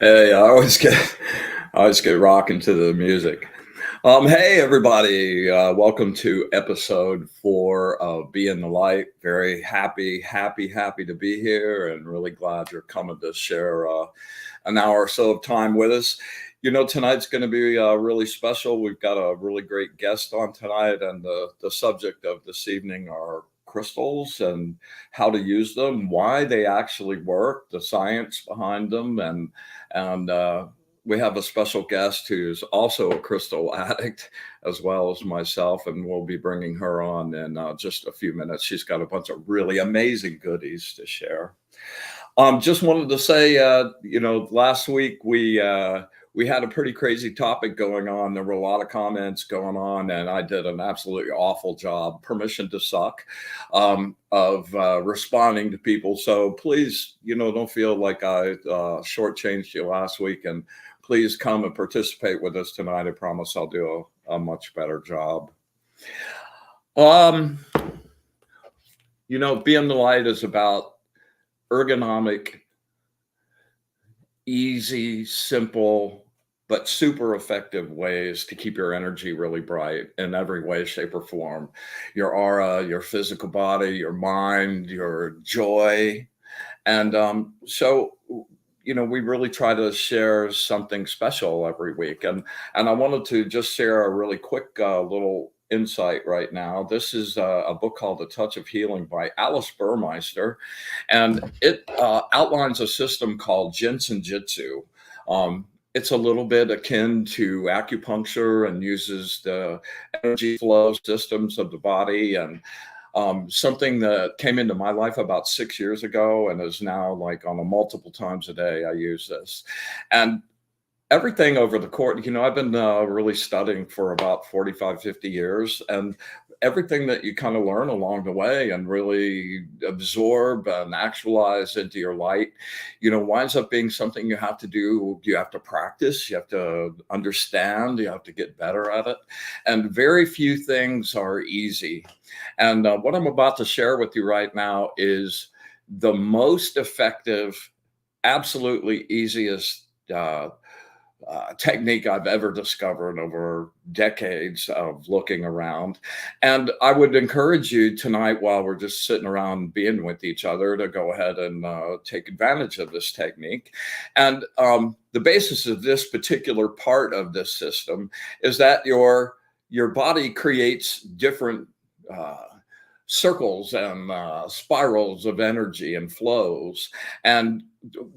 Hey, I always get rocking to the music. Hey everybody, welcome to episode 4 of Be in the Light. Very happy to be here, and really glad you're coming to share an hour or so of time with us. You know, tonight's going to be really special. We've got a really great guest on tonight, and the subject of this evening are crystals and how to use them, why they actually work, the science behind them, and we have a special guest who's also a crystal addict as well as myself, and we'll be bringing her on in just a few minutes. She's got a bunch of really amazing goodies to share. Just wanted to say, last week we had a pretty crazy topic going on. There were a lot of comments going on, and I did an absolutely awful job, permission to suck, of responding to people. So please, don't feel like I shortchanged you last week, and please come and participate with us tonight. I promise I'll do a much better job. Being the light is about ergonomic, easy, simple, but super effective ways to keep your energy really bright in every way, shape, or form. Your aura, your physical body, your mind, your joy. And we really try to share something special every week. And I wanted to just share a really quick little insight right now. This is a book called The Touch of Healing by Alice Burmeister, and it outlines a system called Jinsen Jitsu. It's a little bit akin to acupuncture and uses the energy flow systems of the body, and something that came into my life about 6 years ago and is now like on a multiple times a day I use this. And everything over the course, I've been really studying for about 45, 50 years, and everything that you kind of learn along the way and really absorb and actualize into your light, winds up being something you have to do. You have to practice, you have to understand, you have to get better at it. And very few things are easy. And what I'm about to share with you right now is the most effective, absolutely easiest technique I've ever discovered over decades of looking around. And I would encourage you tonight, while we're just sitting around being with each other, to go ahead and take advantage of this technique. And the basis of this particular part of this system is that your body creates different circles and spirals of energy and flows, and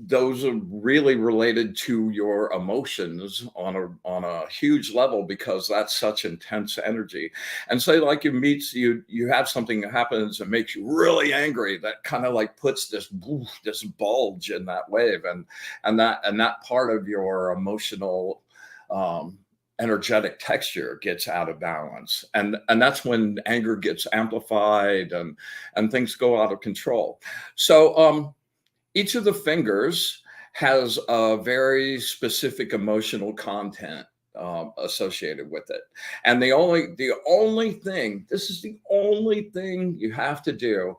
those are really related to your emotions on a huge level, because that's such intense energy. And say, like, you have something that happens that makes you really angry, that kind of like puts this bulge in that wave, and that part of your emotional energetic texture gets out of balance, and that's when anger gets amplified and things go out of control. So each of the fingers has a very specific emotional content associated with it, and the only thing, this is the only thing you have to do.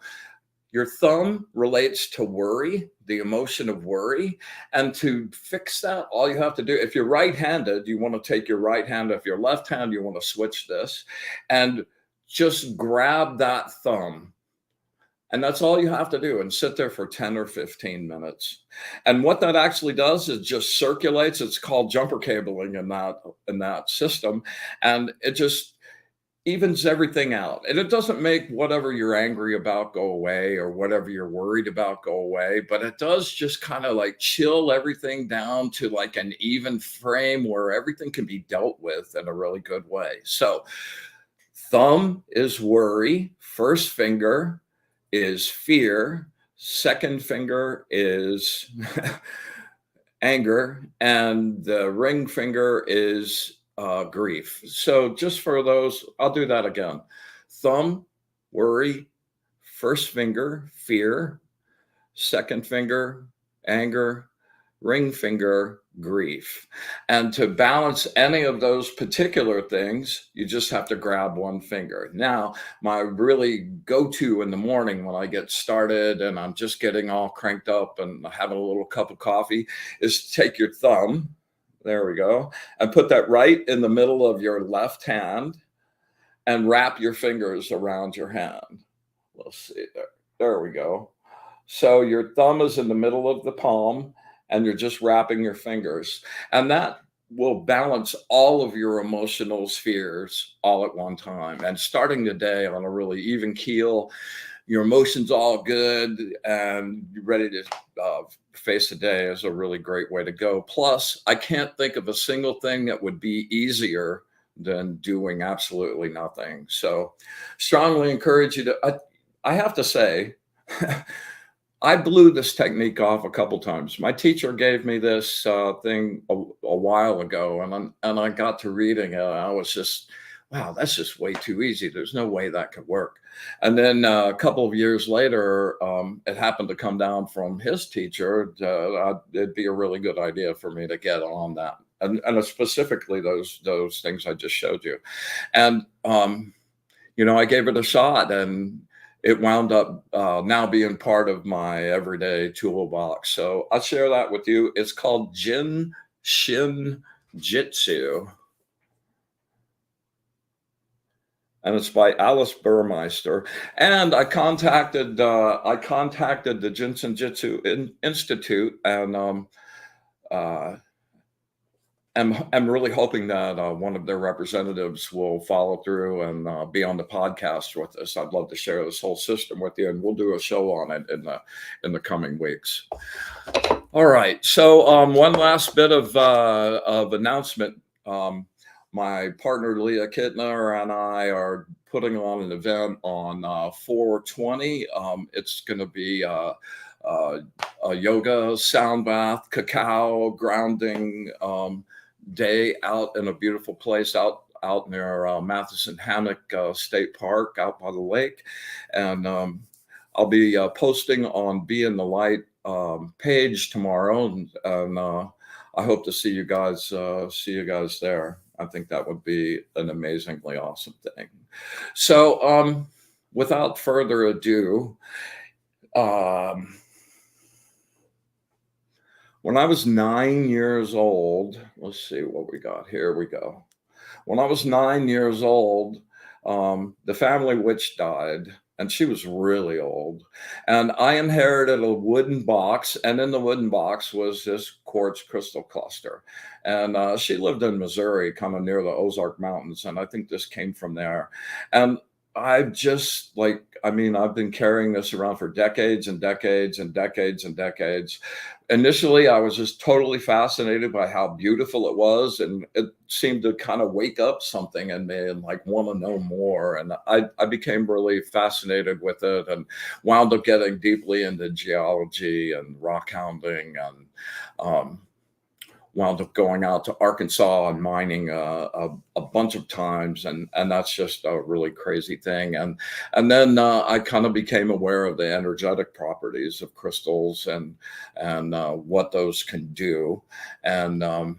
Your thumb relates to worry, the emotion of worry. And to fix that, all you have to do, if you're right-handed, you want to take your right hand. If you're left-handed, you want to switch this and just grab that thumb. And that's all you have to do, and sit there for 10 or 15 minutes. And what that actually does is just circulates. It's called jumper cabling in that system. And it just evens everything out. And it doesn't make whatever you're angry about go away or whatever you're worried about go away, but it does just kind of like chill everything down to like an even frame where everything can be dealt with in a really good way. So, thumb is worry, first finger is fear, second finger is anger, and the ring finger is grief. So, just for those, I'll do that again. Thumb, worry, first finger, fear, second finger, anger, ring finger, grief. And to balance any of those particular things, you just have to grab one finger. Now, my really go to in the morning when I get started and I'm just getting all cranked up and having a little cup of coffee is take your thumb, there we go, and put that right in the middle of your left hand and wrap your fingers around your hand. Let's see there. There we go. So your thumb is in the middle of the palm and you're just wrapping your fingers. And that will balance all of your emotional spheres all at one time. And starting the day on a really even keel, your emotions all good and you're ready to face the day is a really great way to go. Plus, I can't think of a single thing that would be easier than doing absolutely nothing. So strongly encourage you to, I have to say, I blew this technique off a couple times. My teacher gave me this thing a while ago, and I got to reading it. I was just, wow, that's just way too easy. There's no way that could work. And then a couple of years later, it happened to come down from his teacher. It'd be a really good idea for me to get on that, and specifically those things I just showed you. And I gave it a shot, and it wound up now being part of my everyday toolbox. So I'll share that with you. It's called Jin Shin Jitsu, and it's by Alice Burmeister. And I contacted the Jinsen Jitsu Institute, and I'm really hoping that one of their representatives will follow through and be on the podcast with us. I'd love to share this whole system with you, and we'll do a show on it in the coming weeks. All right. So one last bit of announcement. My partner Leah Kittner and I are putting on an event on 4/20. It's going to be a yoga, sound bath, cacao, grounding day out in a beautiful place out near Matheson Hammock State Park out by the lake. And I'll be posting on Be in the Light page tomorrow, and I hope to see you guys there. I think that would be an amazingly awesome thing. So without further ado, when I was 9 years old, let's see what we got. Here we go. When I was 9 years old, the family witch died, and she was really old. And I inherited a wooden box, and in the wooden box was this quartz crystal cluster. And she lived in Missouri, kind of near the Ozark Mountains, and I think this came from there. And I've been carrying this around for decades and decades and decades and decades. Initially, I was just totally fascinated by how beautiful it was, and it seemed to kind of wake up something in me and like want to know more. And I became really fascinated with it and wound up getting deeply into geology and rock hounding, and wound up going out to Arkansas and mining a bunch of times, and that's just a really crazy thing. And then I kind of became aware of the energetic properties of crystals and what those can do. And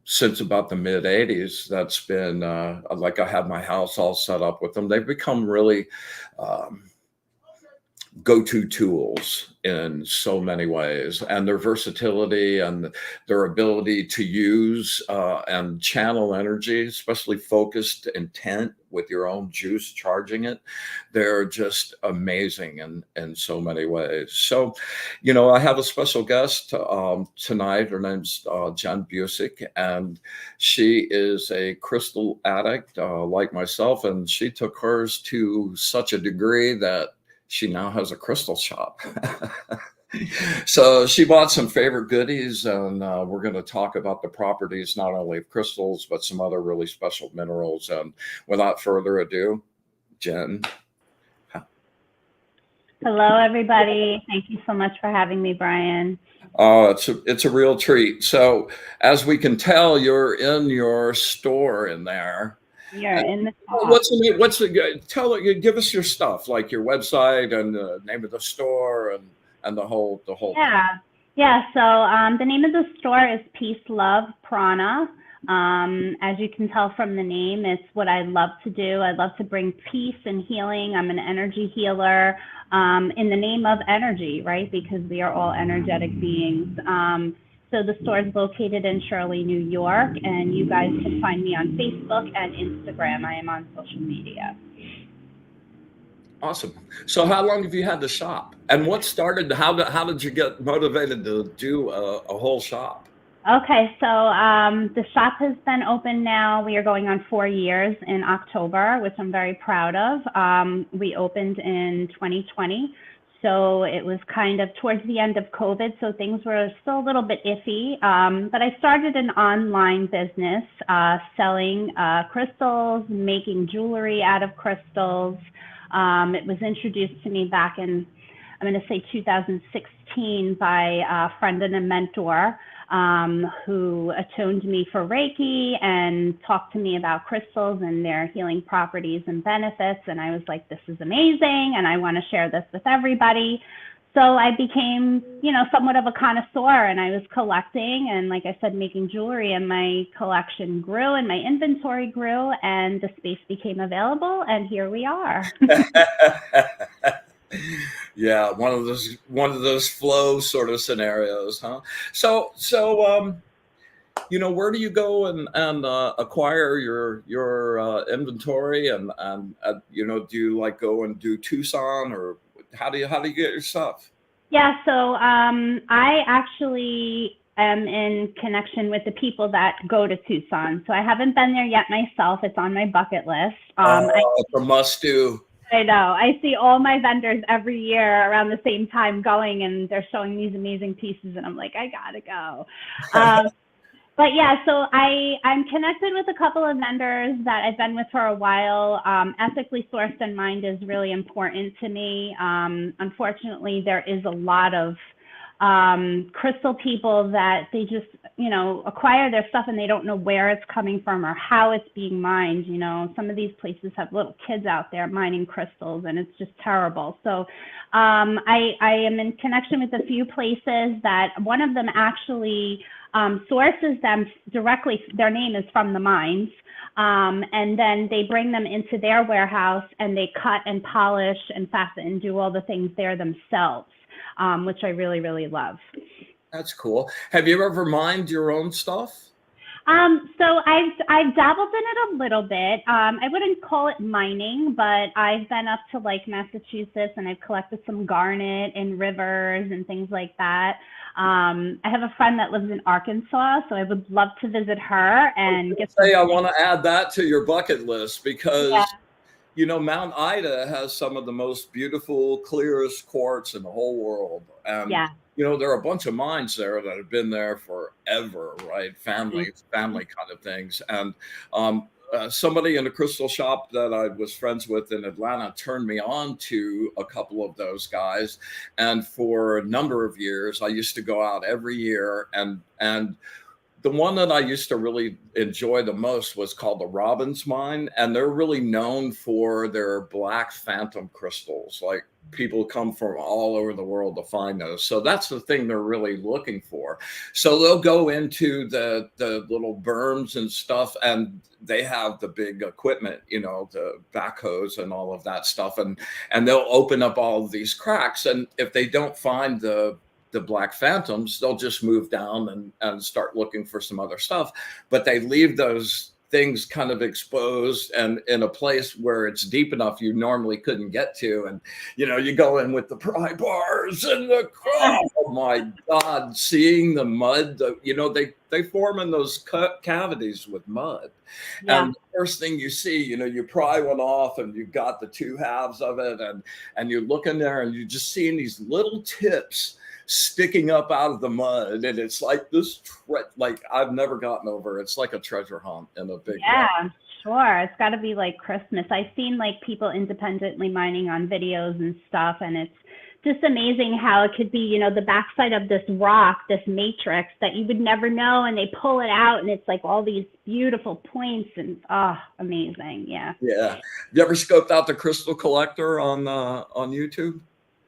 since about the mid 80s, that's been like I have my house all set up with them. They've become really go-to tools in so many ways, and their versatility and their ability to use and channel energy, especially focused intent with your own juice, charging it. They're just amazing in so many ways. So, I have a special guest tonight. Her name's Jen Busick, and she is a crystal addict like myself, and she took hers to such a degree that she now has a crystal shop. So she bought some favorite goodies, and we're going to talk about the properties not only of crystals, but some other really special minerals. And without further ado, Jen. Hello, everybody. Thank you so much for having me, Brian. Oh, it's a real treat. So as we can tell, you're in your store in there. You're in the shop. Give us your stuff, like your website and the name of the store and the whole Yeah. So the name of the store is Peace Love Prana. As you can tell from the name, it's what I love to do. I love to bring peace and healing. I'm an energy healer in the name of energy, right? Because we are all energetic beings. So the store is located in Shirley, New York, and you guys can find me on Facebook and Instagram. I am on social media. Awesome. So how long have you had the shop? And what started, how did you get motivated to do a whole shop? Okay, so the shop has been open now. We are going on 4 years in October, which I'm very proud of. We opened in 2020. So it was kind of towards the end of COVID, so things were still a little bit iffy. But I started an online business selling crystals, making jewelry out of crystals. It was introduced to me back in, I'm going to say 2016 by a friend and a mentor who attuned me for Reiki and talked to me about crystals and their healing properties and benefits. And I was like, this is amazing, and I want to share this with everybody. So I became, somewhat of a connoisseur, and I was collecting and, like I said, making jewelry, and my collection grew and my inventory grew and the space became available, and here we are. Yeah, one of those flow sort of scenarios, huh? So where do you go and acquire your inventory and do you like go and do Tucson, or how do you get your stuff? Yeah, so I actually am in connection with the people that go to Tucson. So I haven't been there yet myself. It's on my bucket list. It's a must do. I know. I see all my vendors every year around the same time going, and they're showing these amazing pieces, and I'm like, I gotta go. But yeah, so I'm connected with a couple of vendors that I've been with for a while. Ethically sourced and mined is really important to me. Unfortunately, there is a lot of crystal people that they just, acquire their stuff and they don't know where it's coming from or how it's being mined. Some of these places have little kids out there mining crystals, and it's just terrible. So I am in connection with a few places that one of them actually sources them directly. Their name is from the mines. And then they bring them into their warehouse and they cut and polish and fasten and do all the things there themselves, which I really, really love. That's cool. Have you ever mined your own stuff? So I've dabbled in it a little bit. I wouldn't call it mining, but I've been up to like Massachusetts and I've collected some garnet in rivers and things like that. I have a friend that lives in Arkansas, so I would love to visit her and get. I want to add that to your bucket list because, Mount Ida has some of the most beautiful, clearest quartz in the whole world. And, there are a bunch of mines there that have been there forever, right? Family kind of things. And somebody in a crystal shop that I was friends with in Atlanta turned me on to a couple of those guys. And for a number of years, I used to go out every year. And the one that I used to really enjoy the most was called the Robbins Mine. And they're really known for their black phantom crystals. Like people come from all over the world to find those. So that's the thing they're really looking for. So they'll go into the little berms and stuff, and they have the big equipment, the backhoes and all of that stuff, and they'll open up all of these cracks. And if they don't find the black phantoms, they'll just move down and start looking for some other stuff. But they leave those things kind of exposed and in a place where it's deep enough you normally couldn't get to. And you go in with the pry bars and oh my God, seeing the mud, they form in those cavities with mud. Yeah. And the first thing you see, you pry one off and you've got the two halves of it, and you look in there and you're just seeing these little tips sticking up out of the mud, and it's like this like I've never gotten over. It's like a treasure hunt in a big way. Sure. It's got to be like Christmas. I've seen like people independently mining on videos and stuff, and it's just amazing how it could be, the backside of this rock, this matrix that you would never know, and they pull it out and it's like all these beautiful points, and amazing. Yeah. You ever scoped out the crystal collector on YouTube?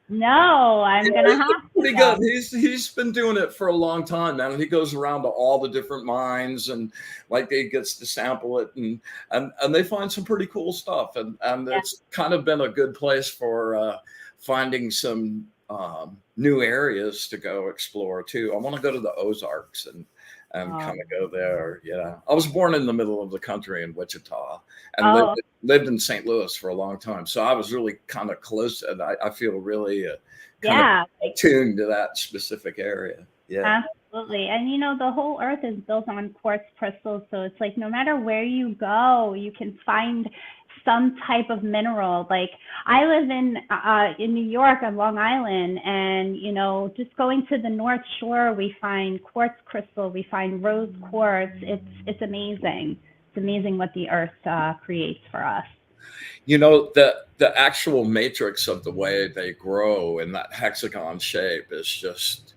No, I'm gonna have to. Pretty good. He's been doing it for a long time now. He goes around to all the different mines, and like he gets to sample it, and they find some pretty cool stuff, and it's kind of been a good place for finding some new areas to go explore too. I want to go to the Ozarks and kind of go there. Yeah, I was born in the middle of the country in Wichita, and lived in St. Louis for a long time, so I was really kind of close, and I feel really kind of tuned to that specific area. Yeah, absolutely. And the whole earth is built on quartz crystals, so it's like no matter where you go, you can find some type of mineral. Like I live in New York on Long Island, and just going to the North Shore, we find quartz crystal, we find rose quartz. It's amazing. It's amazing what the earth creates for us. The actual matrix of the way they grow in that hexagon shape is just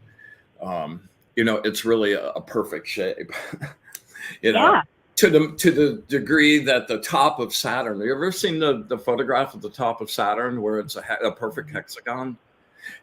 it's really a perfect shape. To the degree that the top of Saturn, have you ever seen the photograph of the top of Saturn where it's a perfect hexagon?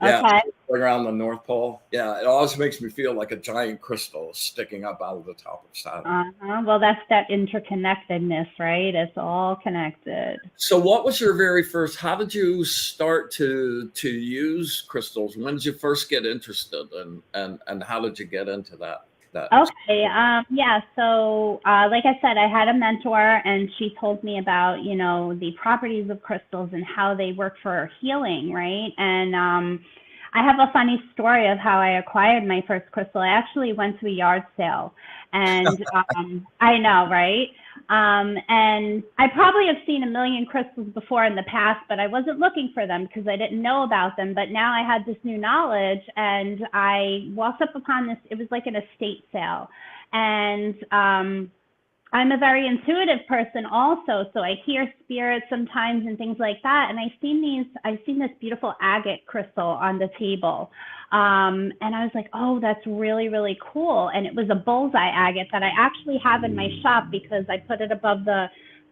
Yeah, around the North Pole. Yeah, it always makes me feel like a giant crystal sticking up out of the top of Saturn. Well, that's that interconnectedness, right? It's all connected. So what was your very first, how did you start to use crystals? When did you first get interested, and how did you get into that? Okay. So like I said, I had a mentor, and she told me about, the properties of crystals and how they work for healing, right? And I have a funny story of how I acquired my first crystal. I actually went to a yard sale, and I know, right? And I probably have seen a million crystals before in the past, but I wasn't looking for them because I didn't know about them. But now I had this new knowledge, and I walked up upon this. It was like an estate sale. And I'm a very intuitive person also, so I hear spirits sometimes and things like that. And I've seen this beautiful agate crystal on the table. And I was like, oh, that's really, really cool. And it was a bullseye agate that I actually have in my shop because I put it above the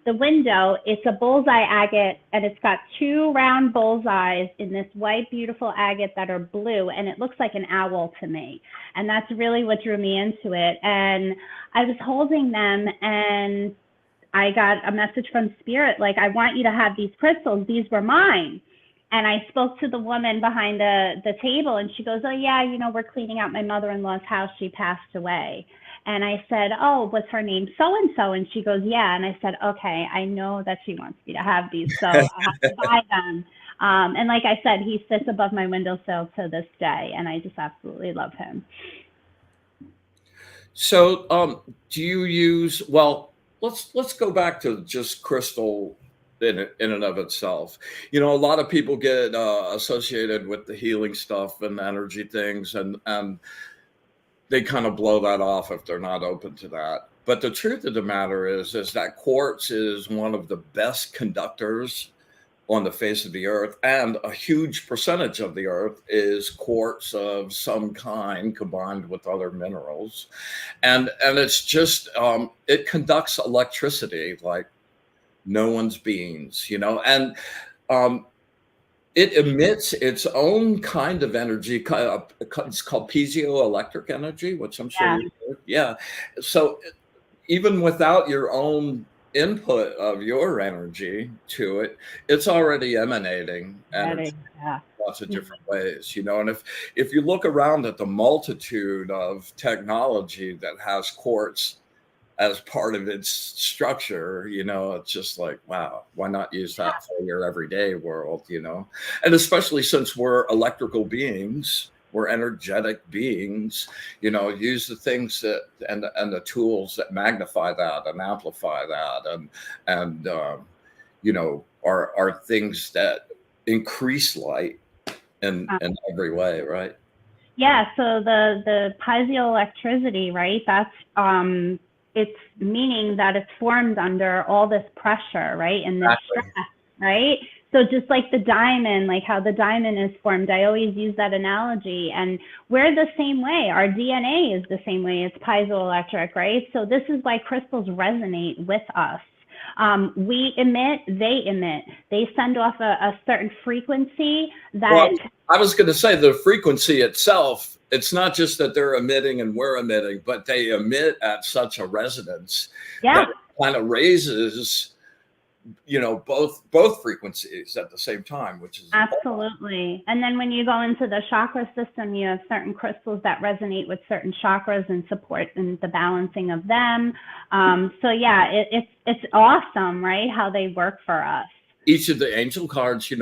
window. It's a bullseye agate, and it's got two round bullseyes in this white, beautiful agate that are blue, and it looks like an owl to me. And that's really what drew me into it. And I was holding them, and I got a message from Spirit, like, I want you to have these crystals. These were mine. And I spoke to the woman behind the table, and she goes, oh, yeah, we're cleaning out my mother-in-law's house. She passed away. And I said, oh, what's her name? So-and-so. And she goes, yeah. And I said, okay, I know that she wants me to have these, so I have to buy them. And like I said, he sits above my windowsill to this day, and I just absolutely love him. So do you use, well, let's go back to just crystal in and of itself. A lot of people get associated with the healing stuff and energy things, and they kind of blow that off if they're not open to that. But the truth of the matter is that quartz is one of the best conductors on the face of the earth, and a huge percentage of the earth is quartz of some kind combined with other minerals. And it's just, it conducts electricity like no one's beans, and it emits its own kind of energy. It's called piezoelectric energy, which I'm sure Yeah. you've heard. Yeah. So even without your own input of your energy to it, it's already emanating energy Yeah. in lots of different ways, and if you look around at the multitude of technology that has quartz as part of its structure, it's just like, wow, why not use that for your everyday world? And especially since we're electrical beings, we're energetic beings, use the things that and the tools that magnify that and amplify that and are things that increase light in every way, right? Yeah, so the piezoelectricity, right? That's it's meaning that it's formed under all this pressure, right? And this Exactly. stress, right? So just like the diamond, like how the diamond is formed, I always use that analogy. And we're the same way. Our DNA is the same way. It's piezoelectric, right? So this is why crystals resonate with us. We emit, they emit. They send off a certain frequency that. Well, I was going to say the frequency itself, it's not just that they're emitting and we're emitting, but they emit at such a resonance that it kind of raises, both frequencies at the same time, which is Absolutely. And then when you go into the chakra system, you have certain crystals that resonate with certain chakras and support in the balancing of them. So yeah, it's awesome, right? How they work for us. Each of the angel cards, we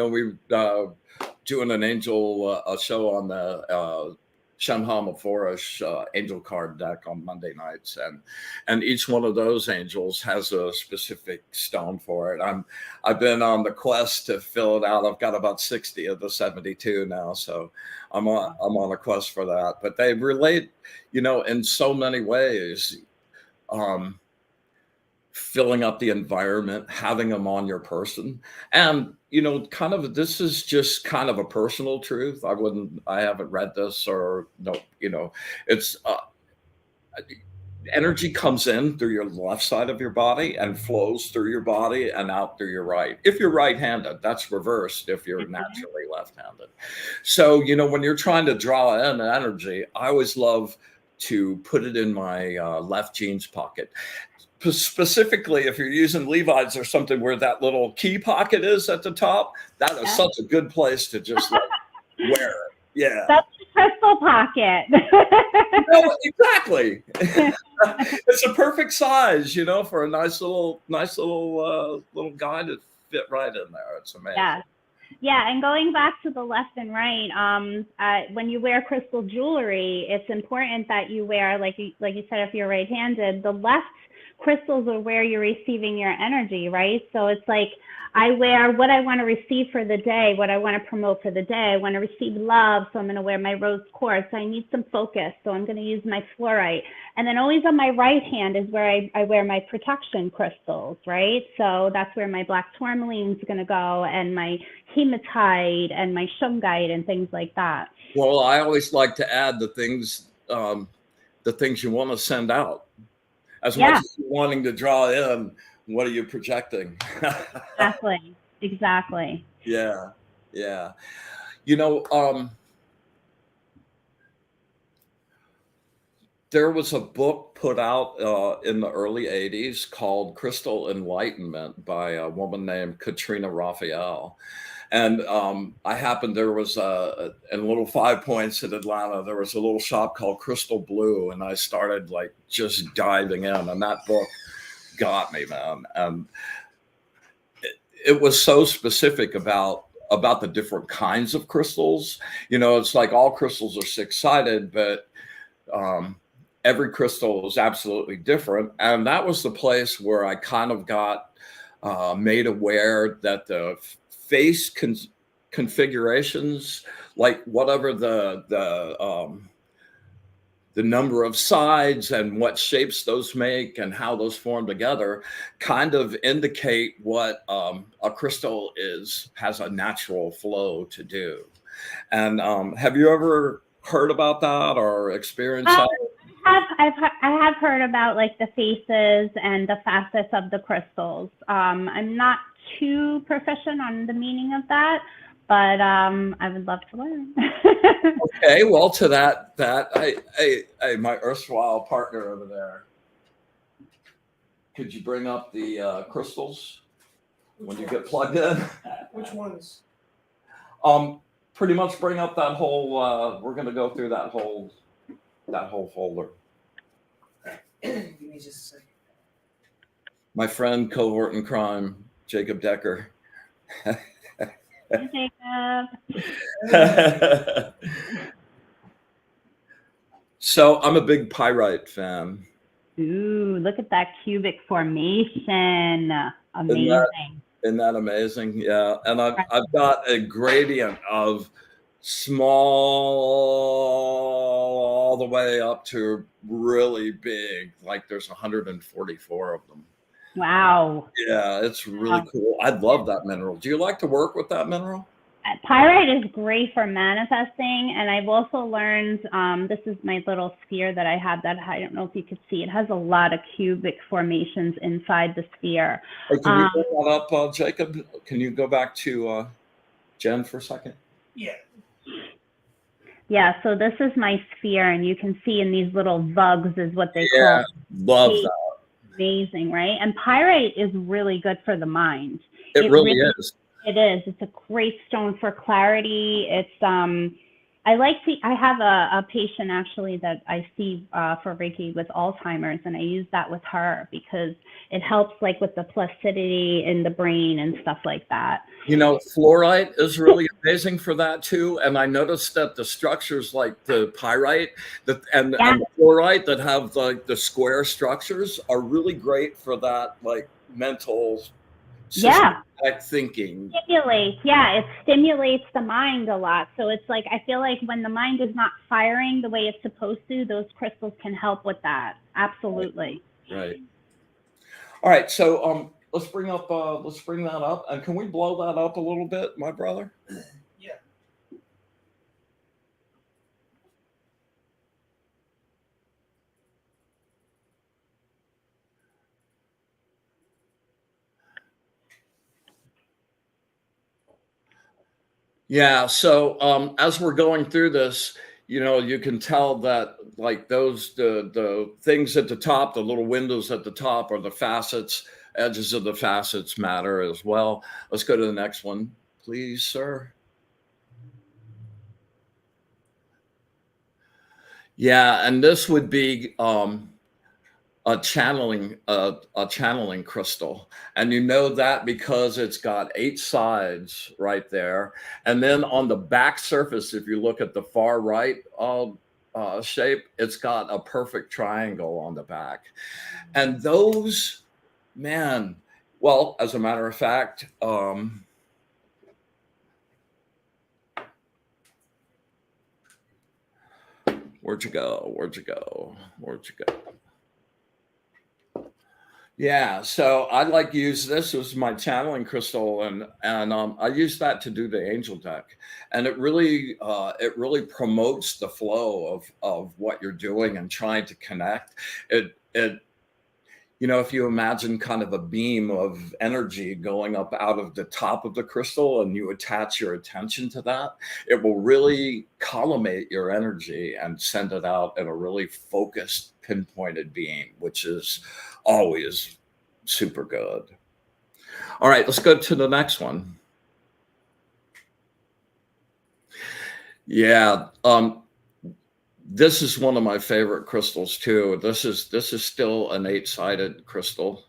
doing an angel a show on the Shamha Maforish angel card deck on Monday nights, and each one of those angels has a specific stone for it. I've been on the quest to fill it out. I've got about 60 of the 72 now, so I'm on a quest for that. But they relate, in so many ways. Filling up the environment, having them on your person. And, this is just kind of a personal truth. I haven't read this or no, it's energy comes in through your left side of your body and flows through your body and out through your right. If you're right-handed, that's reversed if you're naturally left-handed. So, when you're trying to draw in energy, I always love to put it in my left jeans pocket. Specifically, if you're using Levi's or something where that little key pocket is at the top, that is such a good place to just wear it. Yeah. That's the crystal pocket. No, exactly. It's a perfect size, for a nice little guy to fit right in there. It's amazing. Yeah. Yeah, and going back to the left and right, when you wear crystal jewelry, it's important that you wear, like you said, if you're right-handed, the left crystals are where you're receiving your energy, right? So it's like I wear what I want to receive for the day, what I want to promote for the day. I want to receive love, so I'm going to wear my rose quartz. I need some focus, so I'm going to use my fluorite. And then always on my right hand is where I wear my protection crystals, right? So that's where my black tourmaline is going to go, and my hematite and my shungite and things like that. Well, I always like to add the things you want to send out. As much as you're wanting to draw in, what are you projecting? Exactly. Yeah. There was a book put out in the early 80s called Crystal Enlightenment by a woman named Katrina Raphael. And there was in Little 5 Points in Atlanta, there was a little shop called Crystal Blue. And I started just diving in, and that book got me, man. And it was so specific about the different kinds of crystals. It's like all crystals are six-sided, but every crystal is absolutely different. And that was the place where I kind of got made aware that the face configurations, like whatever the number of sides and what shapes those make and how those form together, kind of indicate what a crystal has a natural flow to do. And have you ever heard about that or experienced that? I have heard about the faces and the facets of the crystals. I'm not too proficient on the meaning of that, but I would love to learn. Okay, well, to that, my erstwhile partner over there, could you bring up the crystals when you get plugged in? Which ones? Pretty much bring up that whole. We're going to go through that whole folder. Give me just a second. My friend, cohort in crime, Jacob Decker. Hey, Jacob. So I'm a big pyrite fan. Ooh, look at that cubic formation. Amazing. Isn't that amazing? Yeah. And I've got a gradient of small all the way up to really big. Like there's 144 of them. Wow. Yeah, it's really cool. I'd love that mineral. Do you like to work with that mineral? Pyrite is great for manifesting, and I've also learned, this is my little sphere that I have that I don't know if you could see. It has a lot of cubic formations inside the sphere. Hey, can you pull that up, Jacob? Can you go back to Jen for a second? Yeah. Yeah, so this is my sphere, and you can see in these little vugs is what they call it. Love that. Amazing, right? And pyrite is really good for the mind. It really is. It is. It's a great stone for clarity. It's I have a patient actually that I see for Reiki with Alzheimer's, and I use that with her because it helps like with the plasticity in the brain and stuff like that. You know, fluorite is really amazing for that too. And I noticed that the structures like the pyrite and the fluorite that have like the square structures are really great for that like mental thinking. It stimulates the mind a lot. So it's like I feel like when the mind is not firing the way it's supposed to, those crystals can help with that. Absolutely. Right. All right. So let's bring that up. And can we blow that up a little bit, my brother? Yeah. Yeah. So as we're going through this, you know, you can tell that like those the things at the top, the little windows at the top are the facets, edges of the facets matter as well. Let's go to the next one, please, sir. Yeah, and this would be a channeling crystal, and you know that because it's got 8 sides right there, and then on the back surface, if you look at the far right shape, it's got a perfect triangle on the back, and those, man, well, as a matter of fact, where'd you go? Yeah, so I like use this as my channeling crystal, and I use that to do the angel deck, and it really promotes the flow of what you're doing and trying to connect. It you know, if you imagine kind of a beam of energy going up out of the top of the crystal and you attach your attention to that, it will really collimate your energy and send it out in a really focused, pinpointed beam, which is always super good. All right, let's go to the next one. Yeah, this is one of my favorite crystals too. This is still an 8-sided crystal.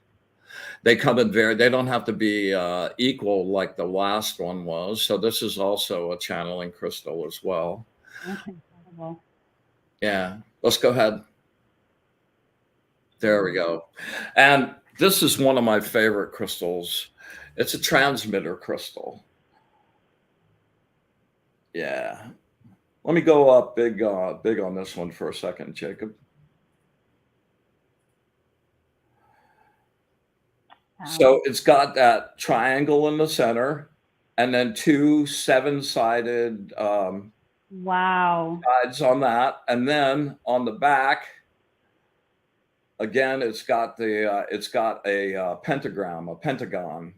They come in they don't have to be equal like the last one was. So this is also a channeling crystal as well. That's incredible. Yeah, let's go ahead. There we go. And this is one of my favorite crystals. It's a transmitter crystal. Yeah. Let me go up big on this one for a second, Jacob. So it's got that triangle in the center, and then 2 7-sided sides on that, and then on the back, again, it's got a pentagon,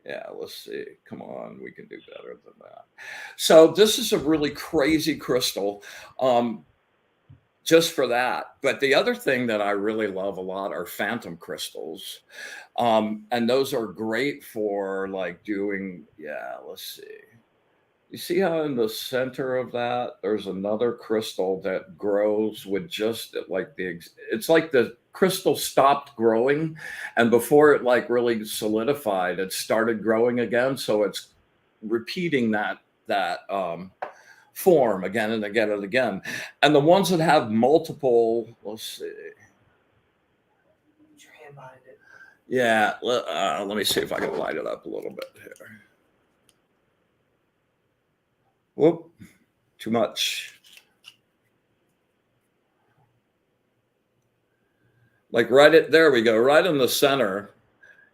Yeah, let's see. Come on, we can do better than that. So this is a really crazy crystal, um, just for that. But the other thing that I really love a lot are phantom crystals. And those are great for like doing, yeah, let's see. You see how in the center of that, there's another crystal that grows with just like it's like the crystal stopped growing, and before it like really solidified, it started growing again. So it's repeating that form again and again and again. And the ones that have multiple, let's see. Put your hand behind it. Yeah, let me see if I can light it up a little bit here. Whoop, too much. Like there we go, right in the center.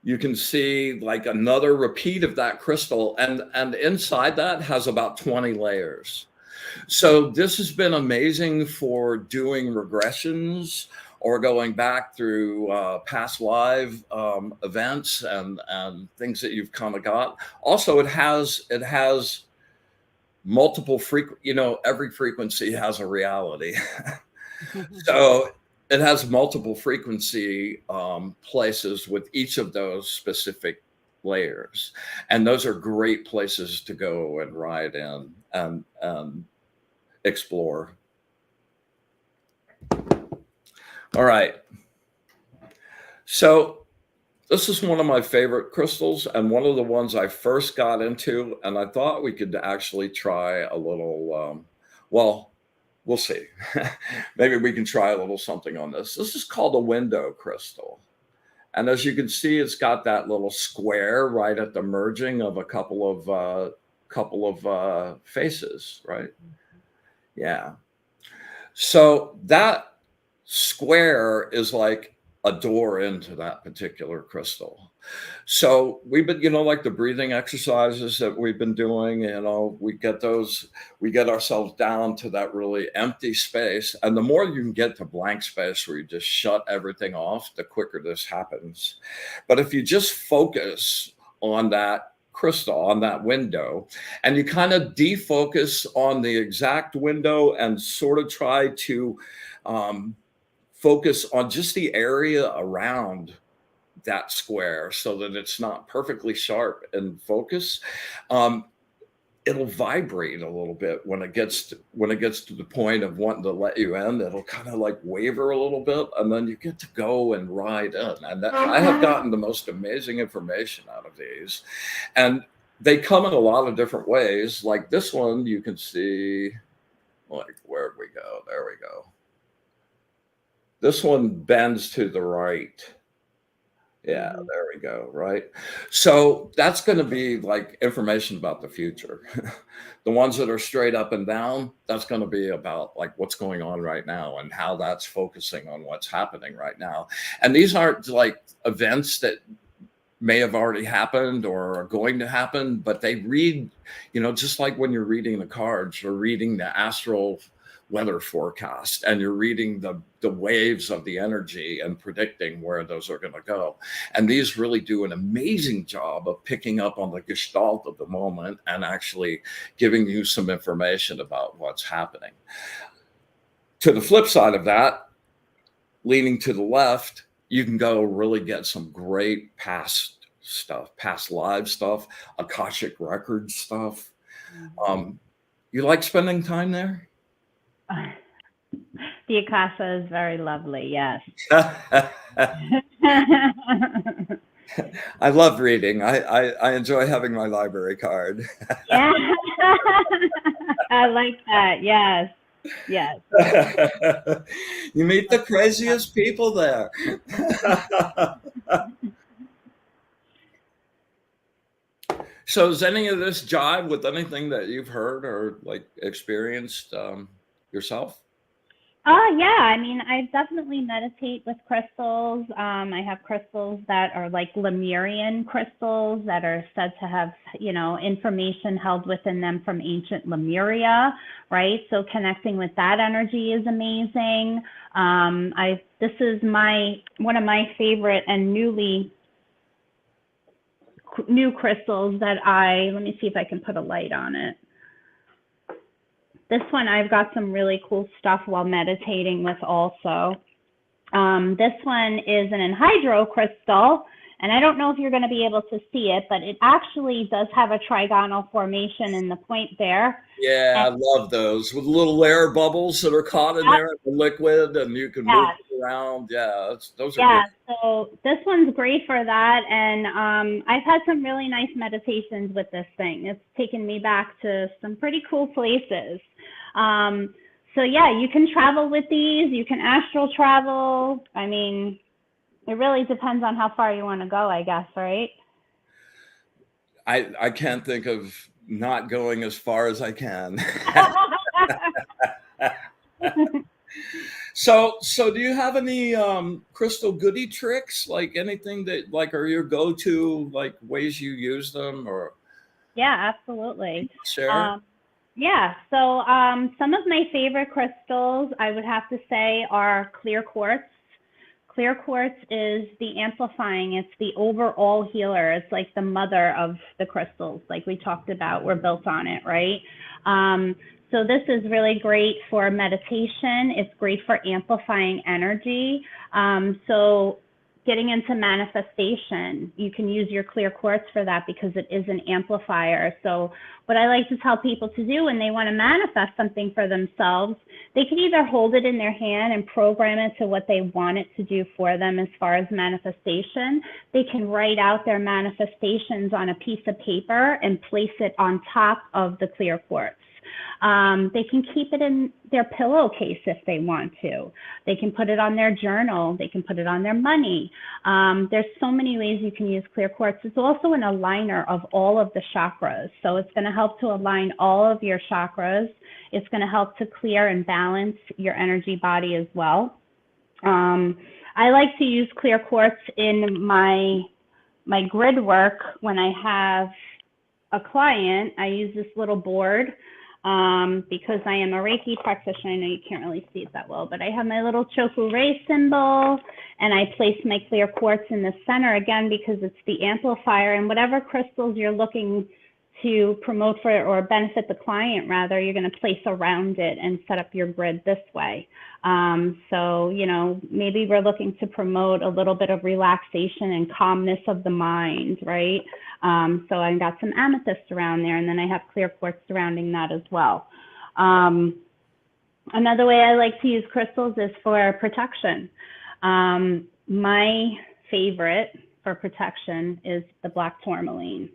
You can see like another repeat of that crystal, and inside that has about 20 layers. So this has been amazing for doing regressions or going back through past live events and things that you've kind of got. Also, it has multiple every frequency has a reality. So it has multiple frequency places with each of those specific layers, and those are great places to go and ride in and explore. All right, so this is one of my favorite crystals and one of the ones I first got into, and I thought we could actually try a little well, we'll see. Maybe we can try a little something on this. This is called a window crystal. And as you can see, it's got that little square right at the merging of a couple of faces, right? Yeah. So that square is like a door into that particular crystal. So we've been, like the breathing exercises that we've been doing, we get ourselves down to that really empty space. And the more you can get to blank space where you just shut everything off, the quicker this happens. But if you just focus on that crystal, on that window, and you kind of defocus on the exact window and sort of try to focus on just the area around that square so that it's not perfectly sharp and focus, it'll vibrate a little bit when it gets to the point of wanting to let you in. It'll kind of like waver a little bit, and then you get to go and ride in. And I have gotten the most amazing information out of these, and they come in a lot of different ways. Like this one, you can see, like, where'd we go? There we go. This one bends to the right. Yeah, there we go. Right. So that's going to be like information about the future. The ones that are straight up and down, that's going to be about like what's going on right now and how that's focusing on what's happening right now. And these aren't like events that may have already happened or are going to happen, but they read, just like when you're reading the cards or reading the astral weather forecast, and you're reading the waves of the energy and predicting where those are going to go. And these really do an amazing job of picking up on the gestalt of the moment and actually giving you some information about what's happening. To the flip side of that, leaning to the left, you can go really get some great past stuff, past live stuff, Akashic record stuff. You like spending time there? The Akasha is very lovely, yes. I love reading. I enjoy having my library card. Yeah. I like that, yes. Yes. You meet the craziest people there. So does any of this jive with anything that you've heard or like experienced yourself? Yeah, I mean, I definitely meditate with crystals. I have crystals that are like Lemurian crystals that are said to have, information held within them from ancient Lemuria, right? So connecting with that energy is amazing. This is one of my favorite and newly new crystals that let me see if I can put a light on it. This one, I've got some really cool stuff while meditating with also. This one is an anhydro crystal, and I don't know if you're going to be able to see it, but it actually does have a trigonal formation in the point there. Yeah, I love those with little air bubbles that are caught in there in the liquid, and you can move it around. Yeah, those are good. So this one's great for that, and I've had some really nice meditations with this thing. It's taken me back to some pretty cool places. So yeah, you can travel with these. You can astral travel. I mean, it really depends on how far you want to go, I guess, right? I can't think of not going as far as I can. So do you have any crystal goodie tricks? Like anything that are your go-to ways you use them, or? Yeah, absolutely. Share. Yeah, so some of my favorite crystals, I would have to say, are clear quartz. Clear quartz is the amplifying, it's the overall healer. It's like the mother of the crystals, like we talked about. We're built on it, right? So this is really great for meditation. It's great for amplifying energy. So getting into manifestation, you can use your clear quartz for that because it is an amplifier. So what I like to tell people to do when they want to manifest something for themselves, they can either hold it in their hand and program it to what they want it to do for them as far as manifestation. They can write out their manifestations on a piece of paper and place it on top of the clear quartz. They can keep it in their pillowcase if they want to. They can put it on their journal. They can put it on their money. There's so many ways you can use clear quartz. It's also an aligner of all of the chakras. So it's going to help to align all of your chakras. It's going to help to clear and balance your energy body as well. I like to use clear quartz in my grid work when I have a client. I use this little board. Because I am a Reiki practitioner. I know you can't really see it that well, but I have my little Choku Ray symbol, and I place my clear quartz in the center, again, because it's the amplifier, and whatever crystals you're looking to promote for or benefit the client, rather, you're going to place around it and set up your grid this way. So, you know, maybe we're looking to promote a little bit of relaxation and calmness of the mind, right? So I got some amethyst around there, and then I have clear quartz surrounding that as well. Another way I like to use crystals is for protection. My favorite for protection is the black tourmaline.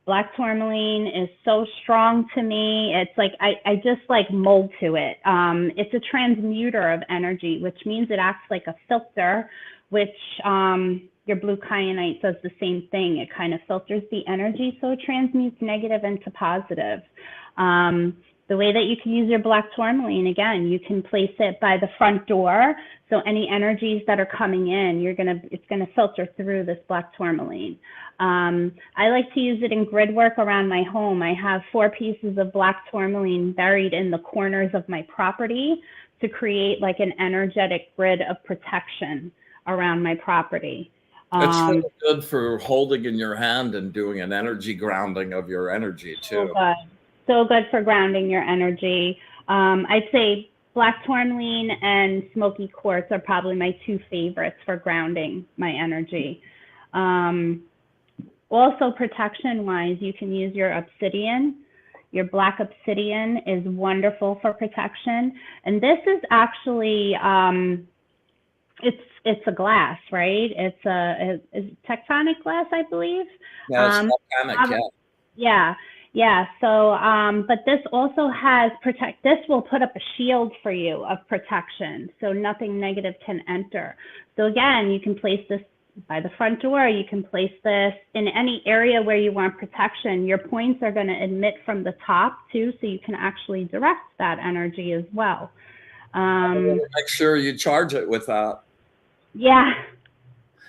Black tourmaline is so strong to me. It's like, I just like mold to it. It's a transmuter of energy, which means it acts like a filter, which your blue kyanite does the same thing. It kind of filters the energy, so it transmutes negative into positive. The way that you can use your black tourmaline, again, you can place it by the front door. So any energies that are coming in, it's gonna filter through this black tourmaline. I like to use it in grid work around my home. I have 4 pieces of black tourmaline buried in the corners of my property to create like an energetic grid of protection around my property. It's really good for holding in your hand and doing an energy grounding of your energy too. So good for grounding your energy. I'd say black tourmaline and smoky quartz are probably my 2 favorites for grounding my energy. Also, protection-wise, you can use your obsidian. Your black obsidian is wonderful for protection. And this is actually, it's a glass, right? It's a tectonic glass, I believe. Yeah, it's tectonic, yeah. Yeah. So, but this also has this will put up a shield for you of protection, so nothing negative can enter. So again, you can place this by the front door. You can place this in any area where you want protection. Your points are going to emit from the top too, so you can actually direct that energy as well. Make sure you charge it with that. Yeah.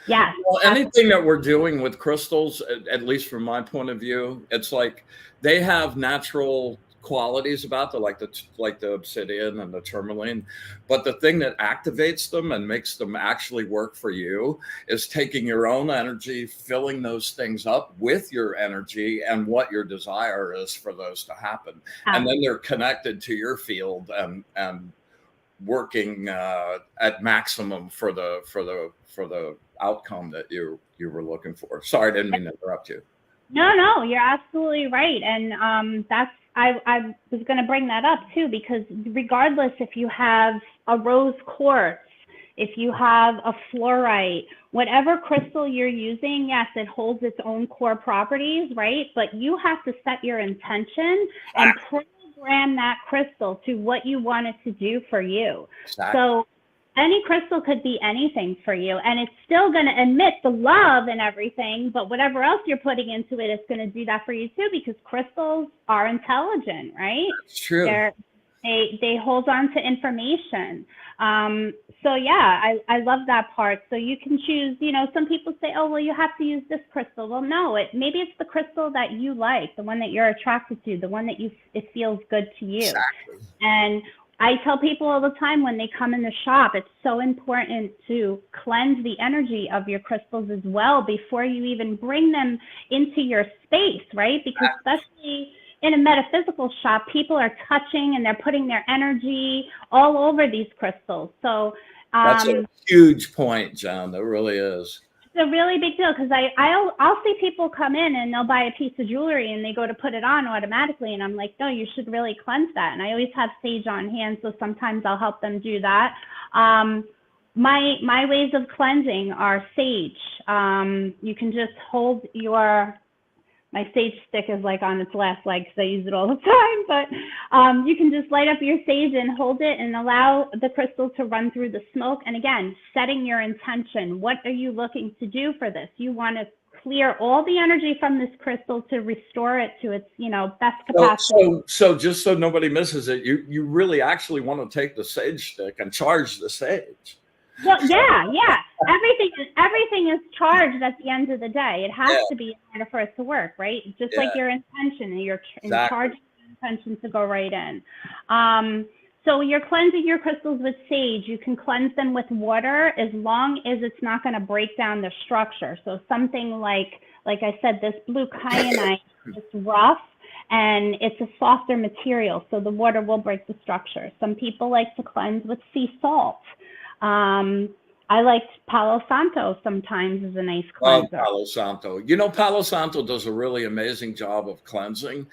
Yeah. Well, anything that we're doing with crystals, at least from my point of view, it's like they have natural qualities about them, like the obsidian and the tourmaline. But the thing that activates them and makes them actually work for you is taking your own energy, filling those things up with your energy and what your desire is for those to happen. And then they're connected to your field and working at maximum for the outcome that you were looking for. Sorry, I didn't mean to interrupt you. No, you're absolutely right. And I was going to bring that up too, because regardless if you have a rose quartz, if you have a fluorite, whatever crystal you're using, yes, it holds its own core properties, right? But you have to set your intention and program that crystal to what you want it to do for you. Exactly. So any crystal could be anything for you, and it's still going to emit the love and everything, but whatever else you're putting into it is going to do that for you too, because crystals are intelligent, right? It's true. They hold on to information. So yeah, I love that part. So you can choose, some people say, oh, well, you have to use this crystal. Well, no, maybe it's the crystal that you like, the one that you're attracted to, the one that it feels good to you. Exactly. And I tell people all the time when they come in the shop, it's so important to cleanse the energy of your crystals as well before you even bring them into your space, right? Because especially in a metaphysical shop, people are touching and they're putting their energy all over these crystals. So that's a huge point, John. That really is. It's a really big deal, because I'll see people come in and they'll buy a piece of jewelry and they go to put it on automatically, and I'm like, no, you should really cleanse that. And I always have sage on hand, so sometimes I'll help them do that. My ways of cleansing are sage. You can just hold my sage stick is like on its last leg because I use it all the time, but you can just light up your sage and hold it and allow the crystal to run through the smoke. And again, setting your intention. What are you looking to do for this? You want to clear all the energy from this crystal to restore it to its, best capacity. So just so nobody misses it, you really actually want to take the sage stick and charge the sage. Well, yeah. Everything is charged at the end of the day. It has to be in order for it to work, right? Just like your intention, and you're charging your intention to go right in. So you're cleansing your crystals with sage. You can cleanse them with water as long as it's not going to break down the structure. So something like I said, this blue kyanite is rough and it's a softer material, so the water will break the structure. Some people like to cleanse with sea salt. I like Palo Santo sometimes as a nice cleanser. Palo Santo. Palo Santo does a really amazing job of cleansing,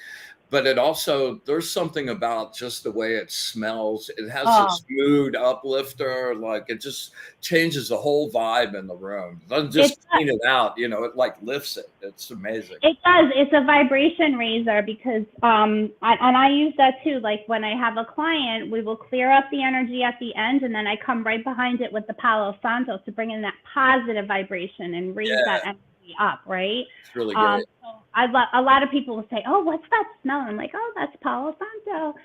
but there's something about just the way it smells. It has this mood uplifter, like it just changes the whole vibe in the room. It doesn't just clean it out, it like lifts it. It's amazing. It does. It's a vibration raiser, because I use that too. Like when I have a client, we will clear up the energy at the end, and then I come right behind it with the Palo Santo to bring in that positive vibration and raise that energy up, right? It's really great. So a lot of people will say, oh, what's that smell? I'm like, oh, that's Palo Santo.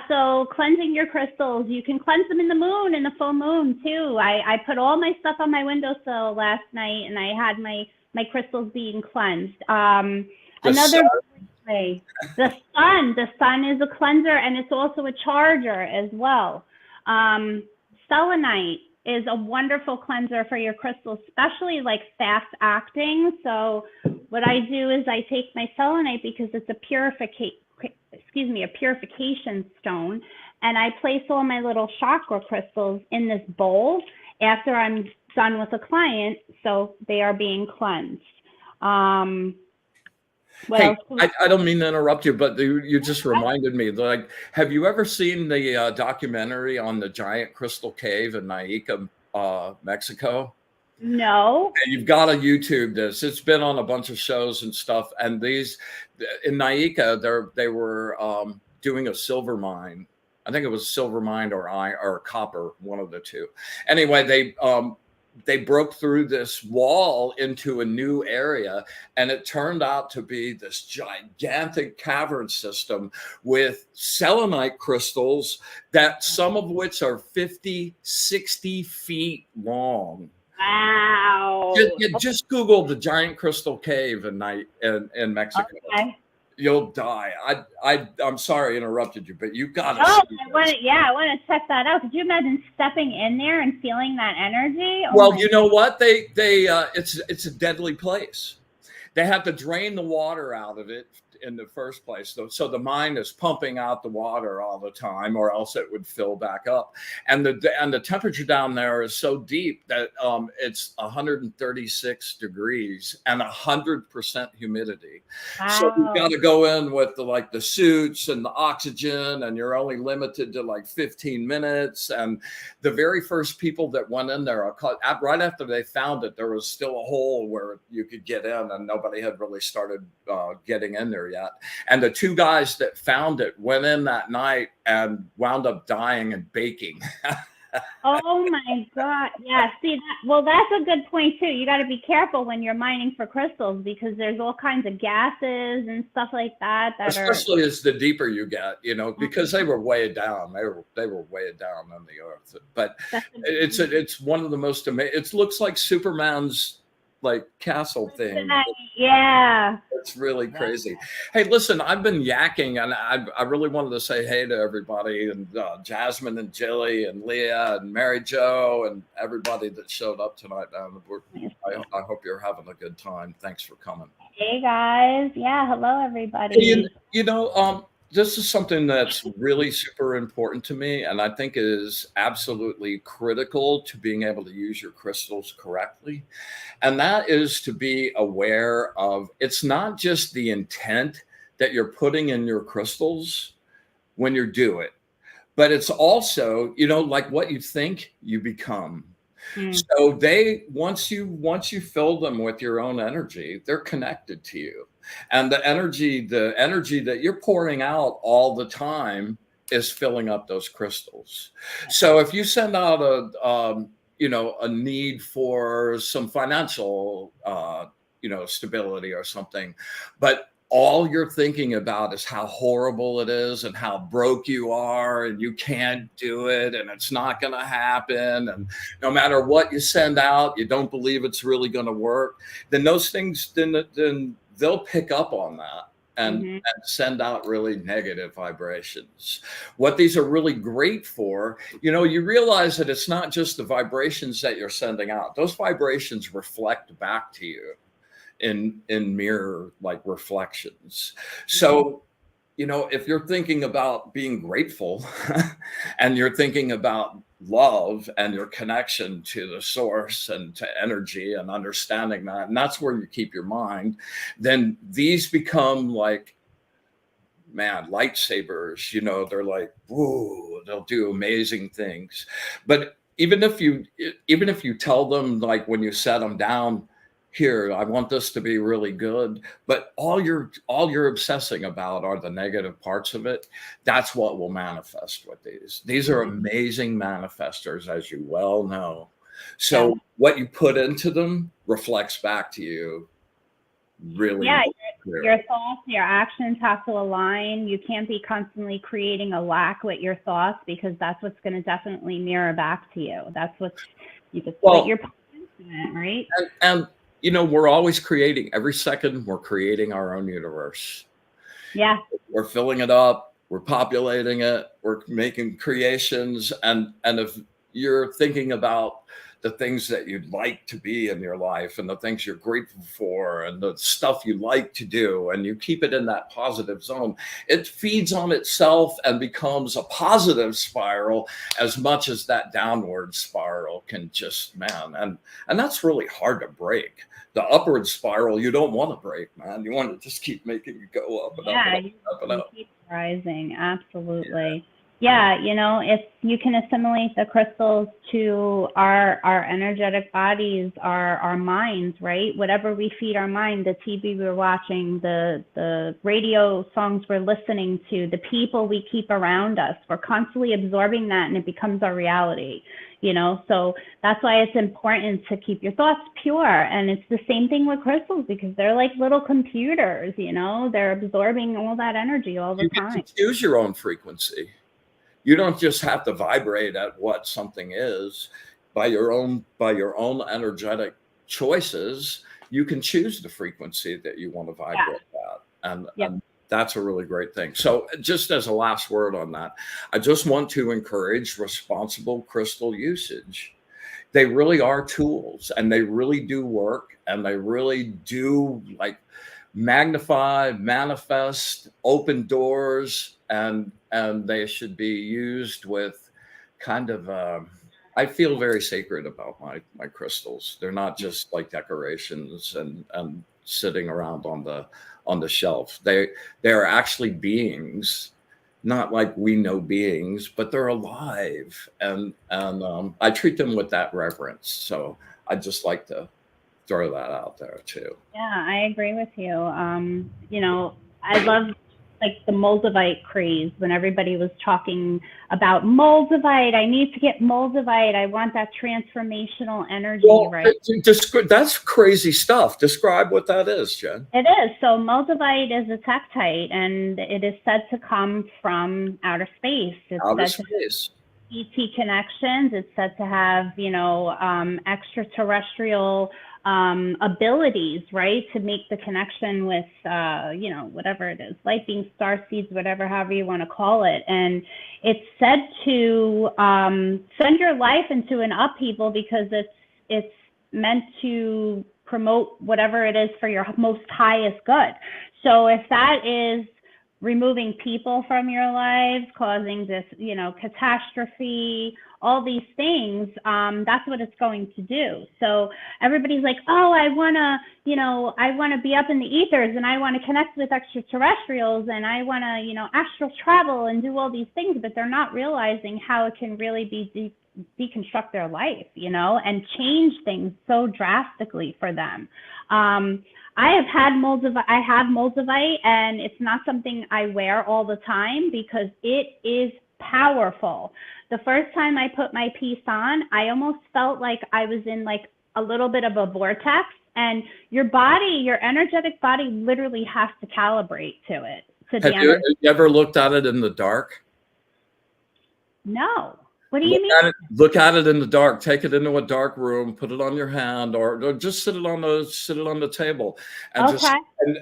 So cleansing your crystals, you can cleanse them in the moon, in the full moon too. I put all my stuff on my windowsill last night, and I had my crystals being cleansed. Another way, the sun is a cleanser, and it's also a charger as well. Selenite is a wonderful cleanser for your crystals, especially like fast acting. So what I do is I take my selenite, because it's a purification stone, and I place all my little chakra crystals in this bowl after I'm done with a client, so they are being cleansed. Hey, I don't mean to interrupt you, but you just reminded me. Like, have you ever seen the documentary on the giant crystal cave in Naica, Mexico? No. And you've got to YouTube this. It's been on a bunch of shows and stuff. And these in Naica, they were doing a silver mine. I think it was silver mine or copper, one of the two. Anyway, they broke through this wall into a new area, and it turned out to be this gigantic cavern system with selenite crystals that some of which are 50, 60 feet long. Wow. Just Google the giant crystal cave in Mexico. Okay. You'll die. I'm sorry I interrupted you, but you got to Oh, see I this. want to. I want to check that out. Could you imagine stepping in there and feeling that energy? Oh Well, my you know what? It's a deadly place. They have to drain the water out of it in the first place. So the mind is pumping out the water all the time, or else it would fill back up. And the temperature down there is so deep that it's 136 degrees and 100% humidity. So you've got Wow. to go in with the suits and the oxygen, and you're only limited to like 15 minutes. And the very first people that went in there, right after they found it, there was still a hole where you could get in, and nobody had really started getting in there yet. And the two guys that found it went in that night and wound up dying and baking. Oh my God. Yeah. See that? Well, that's a good point too. You got to be careful when you're mining for crystals, because there's all kinds of gases and stuff like that are. Especially as the deeper you get, because they were way down. They were way down on the earth. But it's one of the most amazing. It looks like Superman's castle thing. Yeah. It's really crazy. Hey, listen, I've been yakking, and I really wanted to say hey to everybody, and Jasmine and Jilly and Leah and Mary Jo and everybody that showed up tonight. I hope you're having a good time. Thanks for coming. Hey guys. Yeah. Hello, everybody. This is something that's really super important to me, and I think is absolutely critical to being able to use your crystals correctly. And that is to be aware of, it's not just the intent that you're putting in your crystals when you do it, but it's also, like what you think you become. So once you fill them with your own energy, they're connected to you. And the energy that you're pouring out all the time is filling up those crystals. So if you send out a need for some financial stability or something, but all you're thinking about is how horrible it is and how broke you are and you can't do it and it's not going to happen, and no matter what you send out, you don't believe it's really going to work, then those things, then they'll pick up on that and send out really negative vibrations. What these are really great for, you realize that it's not just the vibrations that you're sending out. Those vibrations reflect back to you in mirror reflections. So if you're thinking about being grateful and you're thinking about love and your connection to the source and to energy and understanding that, and that's where you keep your mind, then these become lightsabers. They're like, whoa, they'll do amazing things. But even if you tell them, when you set them down, here, I want this to be really good, but all you're obsessing about are the negative parts of it. That's what will manifest with these. These are amazing manifestors, as you well know. So what you put into them reflects back to you. Really, your thoughts, your actions have to align. You can't be constantly creating a lack with your thoughts, because that's what's going to definitely mirror back to you. That's what you just put your in, right? And we're always creating. Every second, we're creating our own universe. Yeah. We're filling it up. We're populating it. We're making creations. And if you're thinking about the things that you'd like to be in your life and the things you're grateful for and the stuff you like to do, and you keep it in that positive zone, it feeds on itself and becomes a positive spiral as much as that downward spiral can just, and that's really hard to break. The upward spiral, you don't want to break, man. You want to just keep making it go up and up and up and up. Keep rising. Absolutely. Yeah, if you can assimilate the crystals to our energetic bodies, our minds, right? Whatever we feed our mind, the TV we're watching, the radio songs we're listening to, the people we keep around us, we're constantly absorbing that and it becomes our reality, So that's why it's important to keep your thoughts pure. And it's the same thing with crystals, because they're like little computers, they're absorbing all that energy all the time. You can choose your own frequency. You don't just have to vibrate at what something is. By your own energetic choices, you can choose the frequency that you want to vibrate at. And That's a really great thing. So just as a last word on that, I just want to encourage responsible crystal usage. They really are tools, and they really do work, and they really do like magnify, manifest, open doors, and they should be used with kind of I feel very sacred about my crystals. They're not just like decorations and sitting around on the shelf. They're actually beings, not like we know beings, but they're alive, and I treat them with that reverence. So I just like to throw that out there too. Yeah, I agree with you. You know, I love like the Moldavite craze when everybody was talking about Moldavite. I need to get Moldavite. I want that transformational energy, Well, right? that's crazy stuff. Describe what that is, Jen. It is. So Moldavite is a tektite, and it is said to come from outer space. It's Outer said space. to ET connections. It's said to have, you know, extraterrestrial abilities, right, to make the connection with, you know, whatever it is, light beings, star seeds, whatever, however you want to call it. And it's said to send your life into an upheaval because it's meant to promote whatever it is for your most highest good. So if that is removing people from your lives, causing this, you know, catastrophe, all these things, that's what it's going to do. So everybody's like, oh, I want to, you know, I want to be up in the ethers, and I want to connect with extraterrestrials, and I want to, you know, astral travel and do all these things, but they're not realizing how it can really be deconstruct their life, you know, and change things so drastically for them. I have Moldavite, and it's not something I wear all the time because it is powerful. The first time I put my piece on, I almost felt like I was in like a little bit of a vortex, and your body, your energetic body literally has to calibrate to it. Have you ever looked at it in the dark? No. What do you mean? Look at it in the dark. Take it into a dark room. Put it on your hand, or just sit it on the table, and Okay.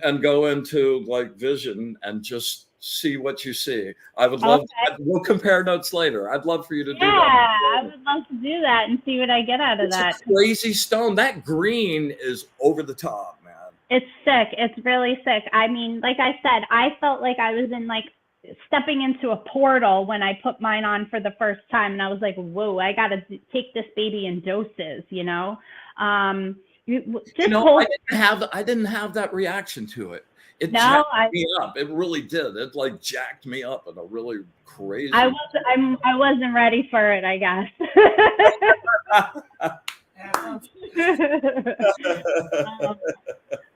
and go into like vision and just see what you see. I would love. Okay. We'll compare notes later. I'd love for you to do that. Yeah, I would love to do that and see what I get out of that. It's a crazy stone. That green is over the top, man. It's sick. It's really sick. I mean, like I said, I felt like I was in like stepping into a portal when I put mine on for the first time, and I was like, whoa, I got to take this baby in doses, you know? I didn't have that reaction to it. It jacked me up. It really did. It like jacked me up in a really crazy. I wasn't ready for it, I guess.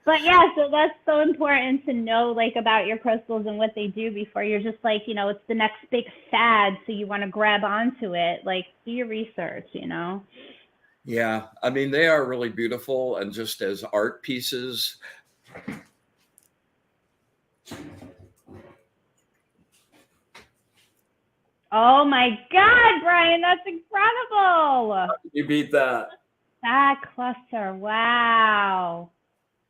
But yeah, so that's so important to know like about your crystals and what they do before you're just like, you know, it's the next big fad, so you want to grab onto it. Like, do your research, you know? Yeah, I mean, they are really beautiful, and just as art pieces. Oh my God, Brian, that's incredible. How can you beat that? That cluster, wow.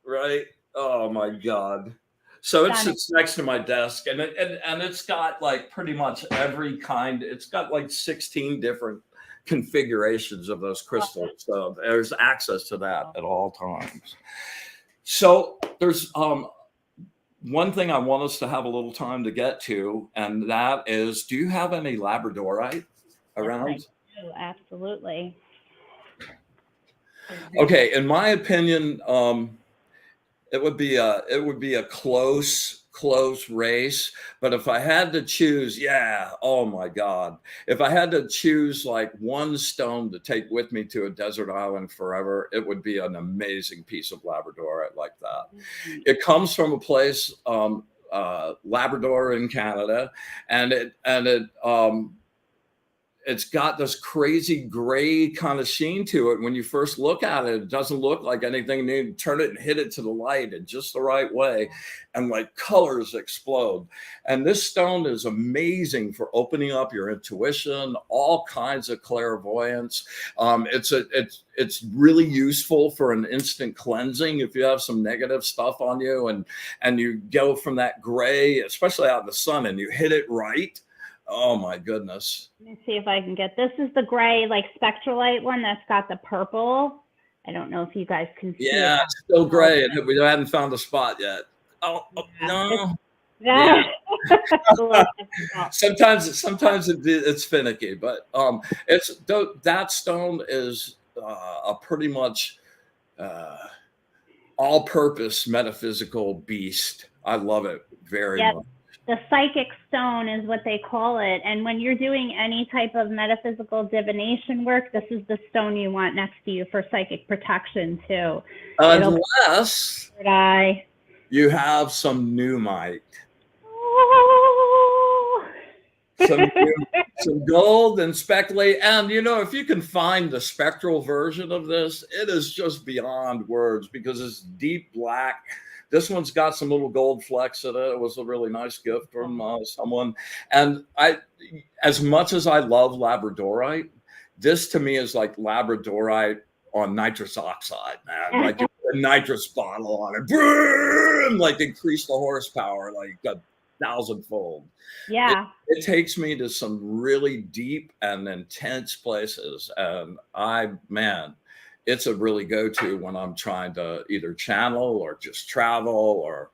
Right? Oh my God. So it sits next to my desk, and it's got like pretty much every kind. It's got like 16 different configurations of those crystals. So there's access to that at all times. So there's one thing I want us to have a little time to get to, and that is, do you have any labradorite around? Yes, I do, absolutely. Okay, in my opinion, it would be a close race. But if I had to choose, oh my God, if I had to choose like one stone to take with me to a desert island forever, it would be an amazing piece of labradorite like that. Mm-hmm. It comes from a place, Labrador in Canada, and it it's got this crazy gray kind of sheen to it. When you first look at it, it doesn't look like anything. You turn it and hit it to the light in just the right way, and like colors explode. And this stone is amazing for opening up your intuition, all kinds of clairvoyance. It's really useful for an instant cleansing if you have some negative stuff on you, and you go from that gray, especially out in the sun, and you hit it right. Oh my goodness. Let me see if I can get, this is the gray, like spectralite one that's got the purple. I don't know if you guys can see it. Yeah, it's still gray. We haven't found a spot yet. Oh, no. Yeah. Sometimes it's finicky, but that stone is a pretty much all-purpose metaphysical beast. I love it very much. The psychic stone is what they call it. And when you're doing any type of metaphysical divination work, this is the stone you want next to you for psychic protection too. Unless you have some pneumite. Oh. Some gold and speculate. And, if you can find the spectral version of this, it is just beyond words because it's deep black. This one's got some little gold flecks in it. It was a really nice gift from someone. And as much as I love labradorite, this to me is like labradorite on nitrous oxide, man. Like you put a nitrous bottle on it, boom, like increase the horsepower like 1,000-fold. Yeah. It takes me to some really deep and intense places. And it's a really go-to when I'm trying to either channel or just travel or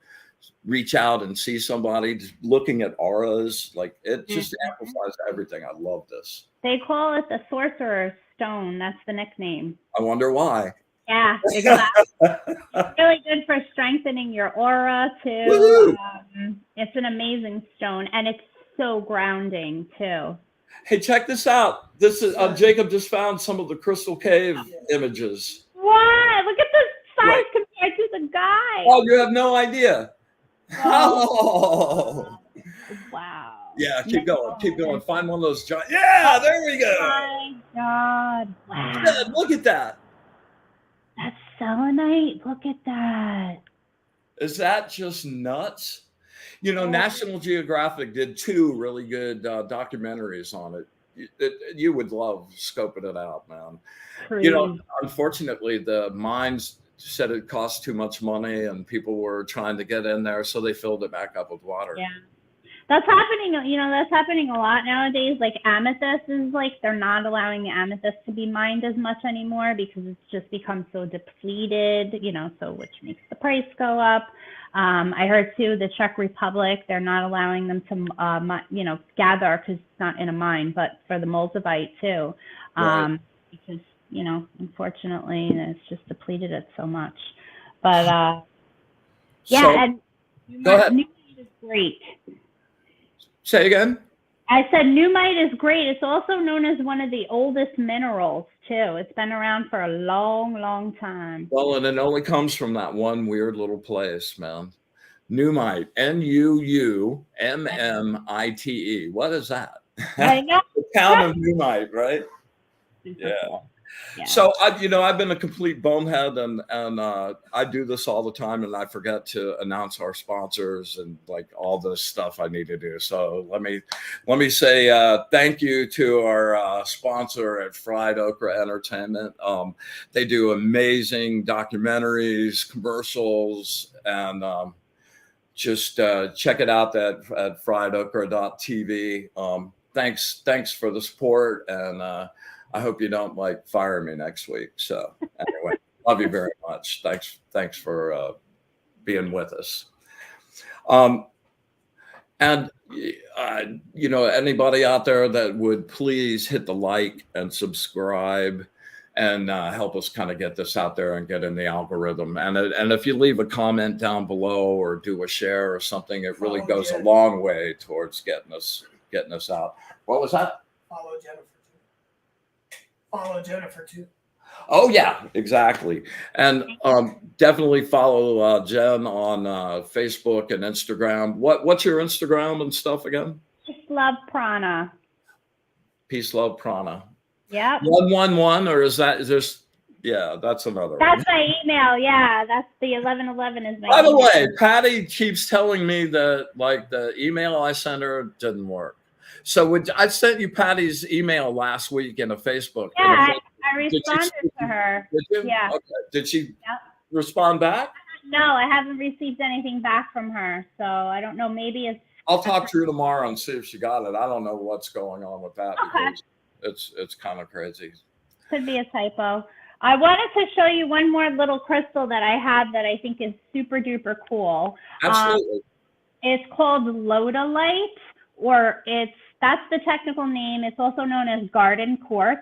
reach out and see somebody. Just looking at auras, like it just amplifies everything. I love this. They call it the sorcerer's stone. That's the nickname. I wonder why. Yeah, exactly. It's really good for strengthening your aura too. It's an amazing stone, and it's so grounding too. Hey, check this out. This is Jacob just found some of the Crystal Cave images. What? Look at the size compared to the guy. Oh, you have no idea. Oh. Wow. Yeah, keep going. Find one of those giant. Yeah, there we go. Oh my God. Wow. Yeah, look at that. That's selenite. Look at that. Is that just nuts? National Geographic did 2 really good documentaries on it. You would love scoping it out, man. Crazy. Unfortunately, the mines said it cost too much money and people were trying to get in there, so they filled it back up with water. Yeah. That's happening, that's happening a lot nowadays. Like amethyst is they're not allowing the amethyst to be mined as much anymore because it's just become so depleted, so which makes the price go up. I heard too, the Czech Republic, they're not allowing them to, gather because it's not in a mine, but for the moldavite too, Right. because, unfortunately, it's just depleted it so much. But and go ahead. Pneumite is great. Say again? I said pneumite is great. It's also known as one of the oldest minerals too. It's been around for a long, long time. Well, and it only comes from that one weird little place, man. Pneumite, Nuummite. What is that? I know. The town of Pneumite, right? Yeah. So I've been a complete bonehead, and I do this all the time, and I forget to announce our sponsors and like all this stuff I need to do. So let me say thank you to our sponsor at Fried Okra Entertainment. They do amazing documentaries, commercials, and just check it out at friedokra.tv. Thanks for the support, and I hope you don't fire me next week. So anyway, love you very much. Thanks for being with us. And anybody out there that would please hit the like and subscribe and help us kind of get this out there and get in the algorithm. And if you leave a comment down below or do a share or something, it really goes a long way towards getting us out. What was that? Follow Jennifer too. Oh yeah, exactly. And definitely follow Jen on Facebook and Instagram. What's your Instagram and stuff again? Just love Prana. Peace, love, prana. Yep. 111, or is just, yeah, that's another That's one. my email. Yeah, that's the 1111 is my By the email. way, Patty keeps telling me that like the email I sent her didn't work. So I sent you Patty's email last week in a Facebook. Yeah, I responded to her. Did you? Yeah. Okay. Did she Yep. respond back? No, I haven't received anything back from her. So I don't know. Maybe it's. I'll talk to her tomorrow and see if she got it. I don't know what's going on with that because it's kind of crazy. Could be a typo. I wanted to show you one more little crystal that I have that I think is super duper cool. Absolutely. It's called Lodolite, or that's the technical name. It's also known as garden quartz.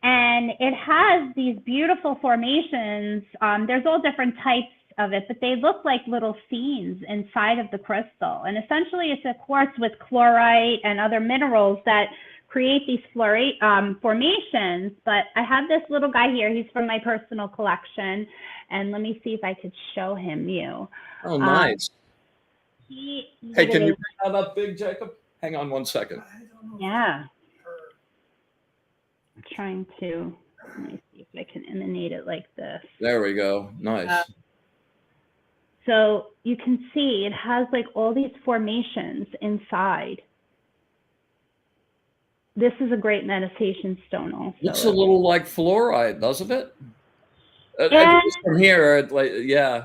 And it has these beautiful formations. There's all different types of it, but they look like little scenes inside of the crystal. And essentially it's a quartz with chlorite and other minerals that create these formations. But I have this little guy here. He's from my personal collection. And let me see if I could show him you. Oh, nice. Hey, can you bring that up big, Jacob? Hang on one second. Yeah. I'm trying to, let me see if I can emanate it like this. There we go. Nice. So you can see it has like all these formations inside. This is a great meditation stone also. Looks a little like fluorite, doesn't it? Yeah. From here, yeah.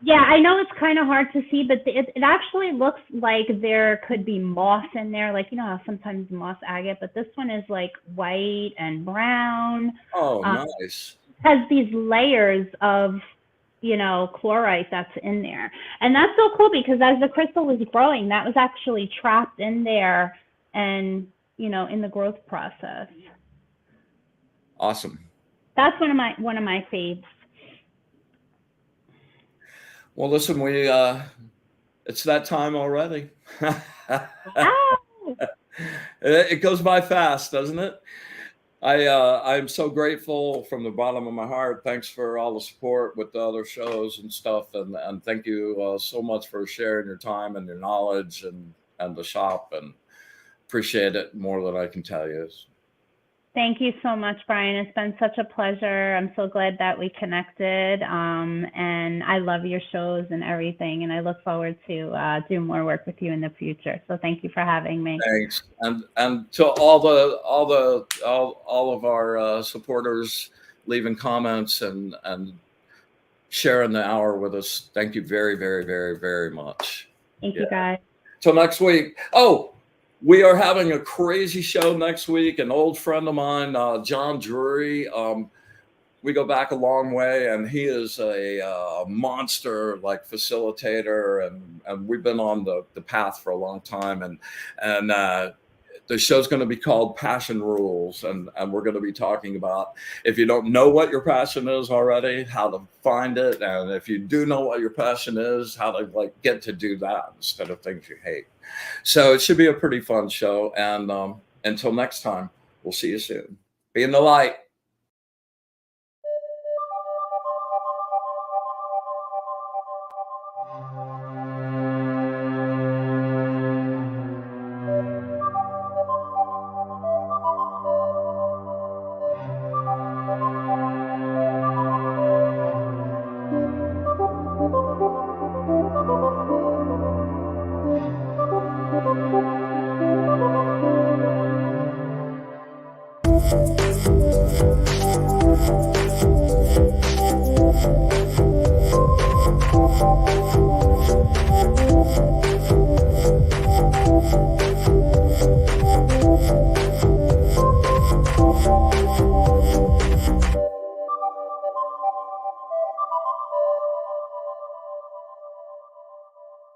Yeah, I know it's kind of hard to see, but it actually looks like there could be moss in there. Like, you know how sometimes moss agate, but this one is like white and brown. Oh, nice. It has these layers of, chlorite that's in there. And that's so cool because as the crystal was growing, that was actually trapped in there and, in the growth process. Awesome. That's one of my faves. Well, listen, it's that time already. It goes by fast, doesn't it? I'm so grateful from the bottom of my heart. Thanks for all the support with the other shows and stuff. And thank you so much for sharing your time and your knowledge and the shop, and appreciate it more than I can tell you. Thank you so much, Brian. It's been such a pleasure. I'm so glad that we connected. And I love your shows and everything. And I look forward to do more work with you in the future. So thank you for having me. Thanks. And to all of our supporters leaving comments and sharing the hour with us. Thank you very, very, very, very much. Thank you, guys. Till next week. Oh, we are having a crazy show next week. An old friend of mine, John Drury. We go back a long way, and he is a monster like facilitator, and we've been on the path for a long time. And the show's going to be called Passion Rules, and we're going to be talking about, if you don't know what your passion is already, how to find it, and if you do know what your passion is, how to get to do that instead of things you hate. So it should be a pretty fun show. And until next time, we'll see you soon. Be in the light.